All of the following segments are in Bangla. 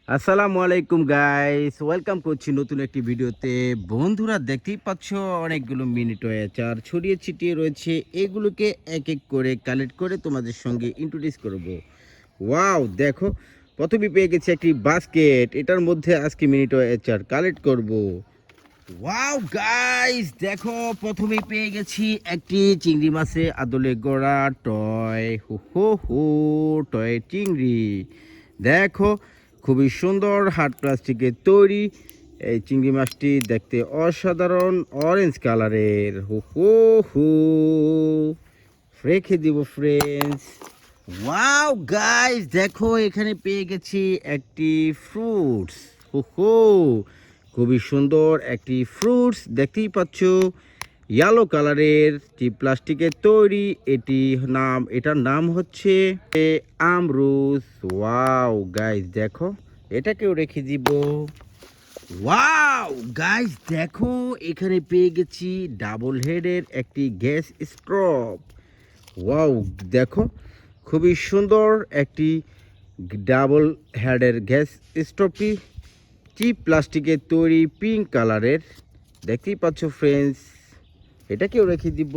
আসসালামু আলাইকুম গাইস, ওয়েলকাম করছি নতুন একটি ভিডিওতে। বন্ধুরা দেখতেই পাচ্ছ অনেকগুলো মিনি টয় আচার ছড়িয়ে ছিটিয়ে রয়েছে। এগুলোকে এক এক করে কালেক্ট করে তোমাদের সঙ্গে ইন্ট্রোডিউস করব। ওয়াও, দেখো প্রথমে পেয়ে গেছি একটি বাস্কেট, এটার মধ্যে আজকে মিনি টয় আচার কালেক্ট করব। ওয়াও গাইস, দেখো প্রথমেই পেয়ে গেছি একটি চিংড়ি মাছে আদলে গড়া টয়। হো হো হো, টয় চিংড়ি। দেখো খুবই সুন্দর হার্ড প্লাস্টিকের তৈরি এই চিংড়ি মাছটি, দেখতে অসাধারণ অরেঞ্জ কালারের। হো হো হো, রেখে দিব ফ্রেন্ডস। ওয়াও গাইস, দেখো এখানে পেয়ে গেছি একটি ফ্রুটস। হো হো, খুবই সুন্দর একটি ফ্রুটস, দেখতেই পাচ্ছ ইয়েলো কালারের, যে প্লাস্টিকের তৈরি। এটার নাম হচ্ছে আমরুস। ওয়াও গাইস, দেখো এটাকেও রেখে দিব। ওয়াও গাইস, দেখো এখানে পেয়ে গেছি ডাবল হেডের একটি গ্যাস স্ট্রপ। ওয়াও, দেখো খুবই সুন্দর একটি ডাবল হেডের গ্যাস স্টোভটি, চিপ প্লাস্টিকের তৈরি, পিঙ্ক কালারের, দেখতেই পাচ্ছ ফ্রেন্ডস। এটাকেও রেখে দিব।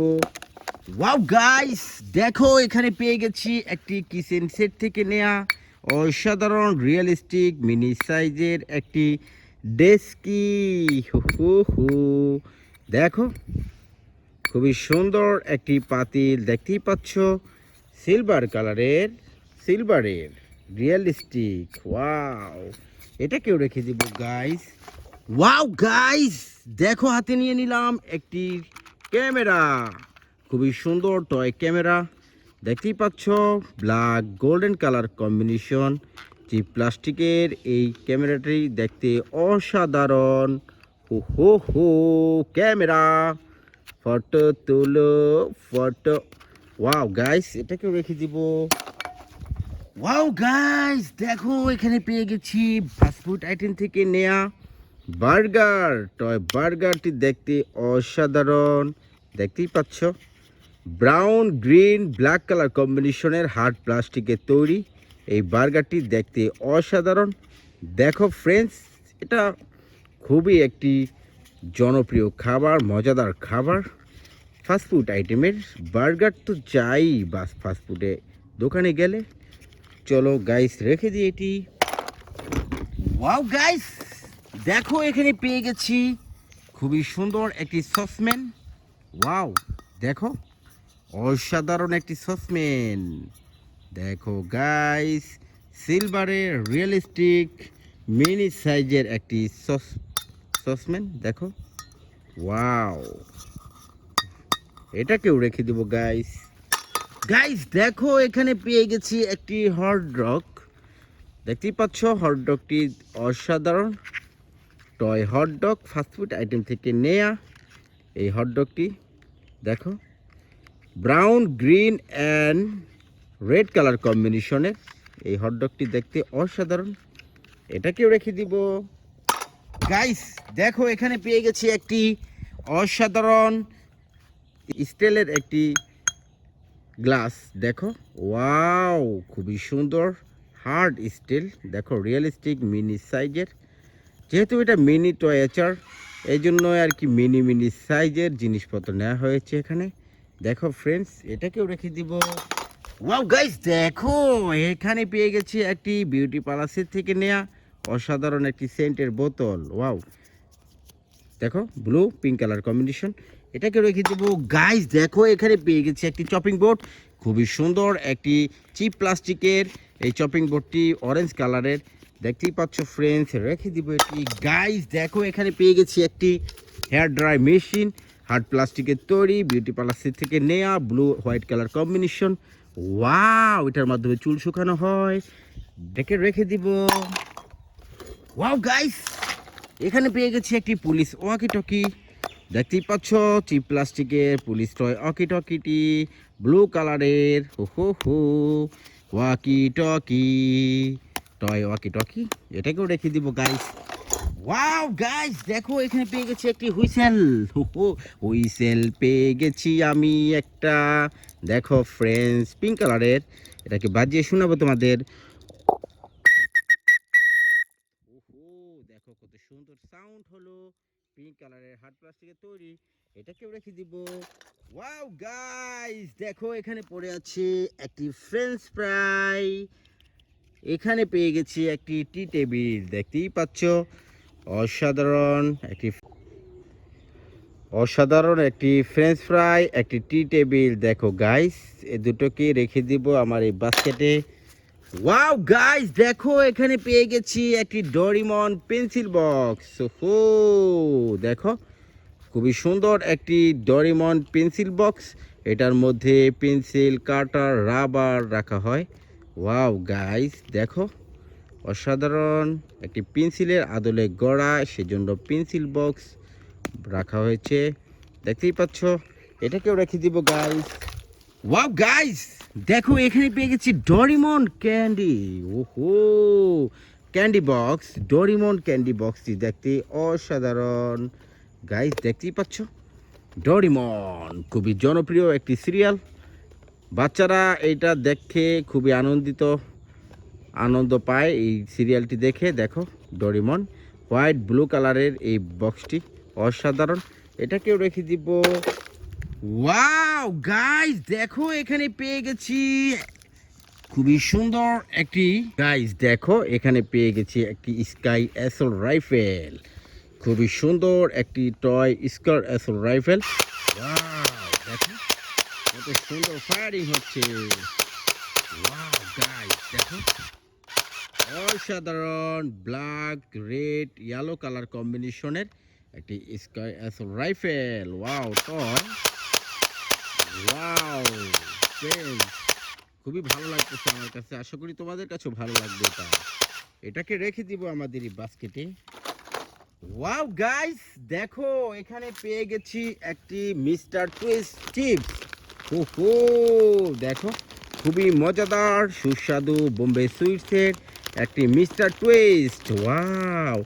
ওয়াও গাইস, দেখো এখানে পেয়ে গেছি একটি কিচেন সেট থেকে নেয়া অসাধারণ রিয়েলিস্টিক মিনি সাইজের একটি ডেস্কি। হু হু হু, দেখো খুবই সুন্দর একটি পাতিল, দেখতেই পাচ্ছ সিলভারের রিয়েলিস্টিক। ওয়াও, এটাকেও রেখে দিব গাইস। ওয়াও গাইস, দেখো হাতে নিয়ে নিলাম একটি ক্যামেরা, খুবই সুন্দর টয় ক্যামেরা, দেখতেই পাচ্ছ ব্ল্যাক গোল্ডেন কালার কম্বিনেশন। যে প্লাস্টিকের এই ক্যামেরাটি দেখতে অসাধারণ। হো হো হো, ক্যামেরা, ফটো তুলো, ফটো। ওয়াও গাইস, এটাকেও রেখে দিব। ওয়াও গাইস, দেখো এখানে পেয়ে গেছি ফাস্টফুড আইটেম থেকে নেয়া বার্গার। টয় বার্গারটি দেখতে অসাধারণ, দেখতেই পাচ্ছ ব্রাউন গ্রিন ব্ল্যাক কালার কম্বিনেশনের হার্ড প্লাস্টিকের তৈরি এই বার্গারটি দেখতে অসাধারণ। দেখো ফ্রেন্ডস, এটা খুবই একটি জনপ্রিয় খাবার, মজাদার খাবার। ফাস্টফুড আইটেমের বার্গার তো চাই বাস ফাস্টফুডে দোকানে গেলে। চলো গাইস, রেখে দিই এটি। ওয়াও গাইস, দেখো এখানে পেয়ে গেছি খুবই সুন্দর একটি সসম্যান। ওয়াও, দেখো অসাধারণ একটি সসম্যান। দেখো গাইস, সিলভারের রিয়েলিস্টিক মিনি সাইজের একটি সসম্যান, দেখো। ওয়াও, এটাকেও রেখে দেবো গাইস। গাইস, দেখো এখানে পেয়ে গেছি একটি হটডগ, দেখতেই পাচ্ছ হটডগটি অসাধারণ টয় হটডগ, ফাস্টফুড আইটেম থেকে নেয়া এই হটডগটি। দেখো brown green and red colour কম্বিনেশনের এই হটডগটি দেখতে অসাধারণ, এটাকেও রেখে দিব। গাইস, দেখো এখানে পেয়ে গেছি একটি অসাধারণ স্টিলের একটি গ্লাস, দেখো। ওয়াও, খুবই সুন্দর হার্ড স্টিল, দেখো রিয়েলিস্টিক মিনি সাইজের। যেহেতু এটা মিনি টয় আচার, এই জন্য আর কি মিনি মিনি সাইজের জিনিসপত্র নেওয়া হয়েছে এখানে। দেখো ফ্রেন্ডস, এটাকেও রেখে দিব। ওয়াও গাইস, দেখো এখানে পেয়ে গেছি একটি বিউটি পার্লার থেকে নেয়া অসাধারণ একটি সেন্টের বোতল। ওয়াও, দেখো ব্লু পিঙ্ক কালার কম্বিনেশন, এটাকে রেখে দেবো। গাইস, দেখো এখানে পেয়ে গেছি একটি চপিং বোর্ড, খুবই সুন্দর একটি চিপ প্লাস্টিকের এই চপিং বোর্ডটি অরেঞ্জ কালারের, দেখতেই পাচ্ছ ফ্রেন্ডস, রেখে দিব এটি। গাইস, দেখো এখানে পেয়ে গেছি একটি হেয়ার ড্রাই মেশিন, হার্ড প্লাস্টিকের তৈরি, বিউটি পার্লার থেকে নেয়া, blue white colour combination. Wow, এটার মাধ্যমে চুল শুকানো হয়, ডেকে রেখে দিব। ওয়াও গাইস, এখানে পেয়ে গেছি একটি পুলিশ ওয়াকি টকি, দেখতেই পাচ্ছ চিপ প্লাস্টিকের পুলিশ টয় ওয়াকি টকিটি ব্লু কালারের। হো হো হো, walkie talkie, toy walkie talkie, এটাকেও রেখে দিব গাইস। ওয়াও গাইস, দেখো এখানে পেয়ে গেছি একটি হুইসেল। হো হো, হুইসেল পেয়ে গেছি আমি একটা, দেখো ফ্রেন্ডস, পিঙ্ক কালারের, এটাকে বাজিয়ে শোনাবো তোমাদের। দেখো কত সুন্দর সাউন্ড হলো। পিঙ্ক কালারের হার্ড প্লাস্টিকের তৈরি, এটাকেও রেখে দিব। ওয়াও গাইস, দেখো এখানে পড়ে আছে একটি ফ্রেঞ্চ ফ্রাই। এখানে পেয়ে গেছি একটি টি টেবিল, দেখতেই পাচ্ছ। অসাধারণ একটি ফ্রেঞ্চ ফ্রাই, একটি টি টেবিল। দেখো গাইস, এই দুটোকে রেখে দিব আমার এই বাস্কেটে। ওয়াও গাইস, দেখো এখানে পেয়ে গেছি একটি ডোরিমন পেন্সিল বক্স। হো, দেখো খুবই সুন্দর একটি ডোরিমন পেন্সিল বক্স। এটার মধ্যে পেন্সিল, কাটার, রাবার রাখা হয়। ওয়াও গাইস, দেখো অসাধারণ একটি পেন্সিলের আদলে গড়া, সেজন্য পেন্সিল বক্স রাখা হয়েছে, দেখতেই পাচ্ছ। এটাকেও রেখে দিব গাইস। ওয়াও গাইস, দেখো এখানে পেয়ে গেছি ডোরিমন ক্যান্ডি। ওহো, ক্যান্ডি বক্স, ডোরিমন ক্যান্ডি বক্সটি দেখতে অসাধারণ গাইস, দেখতেই পাচ্ছ। ডোরিমন খুবই জনপ্রিয় একটি সিরিয়াল। বাচ্চারা এটা দেখে খুবই আনন্দ পায় এই সিরিয়ালটি দেখে। দেখো ডোরিমন, হোয়াইট ব্লু কালারের এই বক্সটি অসাধারণ, এটাকেও রেখে দিব। ওয়াও গাইস, দেখো এখানে পেয়ে গেছি খুবই সুন্দর একটি স্কাই অ্যাসল রাইফেল। খুবই সুন্দর একটি toy sky assault rifle. Wow, দেখো কত সুন্দর ফায়ারিং হচ্ছে। ওয়াও গাইস, দেখো অসাধারণ ব্ল্যাক, রেড, ইয়েলো কালার কম্বিনেশনের একটি sky assault rifle. Wow toy, wow friends, খুবই ভালো লাগতেছে আমার কাছে। আশা করি তোমাদের কাছেও ভালো লাগবে। এটাকে রেখে দিব আমাদের এই বাস্কেটে। ওয়াও গাইস, দেখো এখানে পেয়ে গেছি একটি মিস্টার টুইস্ট চিপস। ওহো, দেখো খুবই মজাদার সুস্বাদু বোম্বে সুইটসের একটি mister twist. Wow,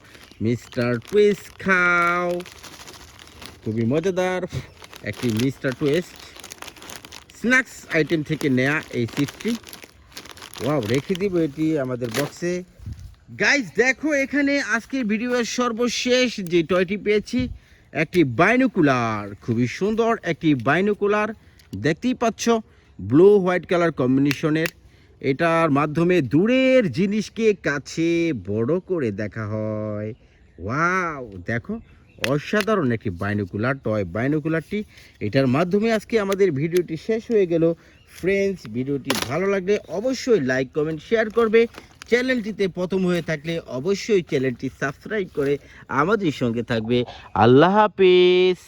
mister twist খাও। খুবই মজাদার একটি মিস্টার টুইস্ট স্ন্যাক্স আইটেম থেকে নেয়া এই চিপসটি। ওয়াও, রেখে দিব এটি আমাদের বক্সে। গাইস, দেখো এখানে আজকের ভিডিওর সর্বশেষ যে টয়টি পেয়েছি, একটি বাইনোকুলার। খুবই সুন্দর একটি বাইনোকুলার, দেখতেই পাচ্ছ, ব্লু হোয়াইট কালার কম্বিনেশনের। এটার মাধ্যমে দূরের জিনিসকে কাছে বড় করে দেখা হয়। ওয়াও, দেখো অসাধারণ একটি বাইনোকুলার, টয় বাইনোকুলারটি। এটার মাধ্যমে আজকে আমাদের ভিডিওটি শেষ হয়ে গেল। ফ্রেন্ডস, ভিডিওটি ভালো লাগলে অবশ্যই লাইক, কমেন্ট, শেয়ার করবে। চ্যানেলটিতে প্রথম হয়ে থাকলে অবশ্যই চ্যানেলটি সাবস্ক্রাইব করে আমাদের সঙ্গে থাকবে। আল্লাহ হাফেজ।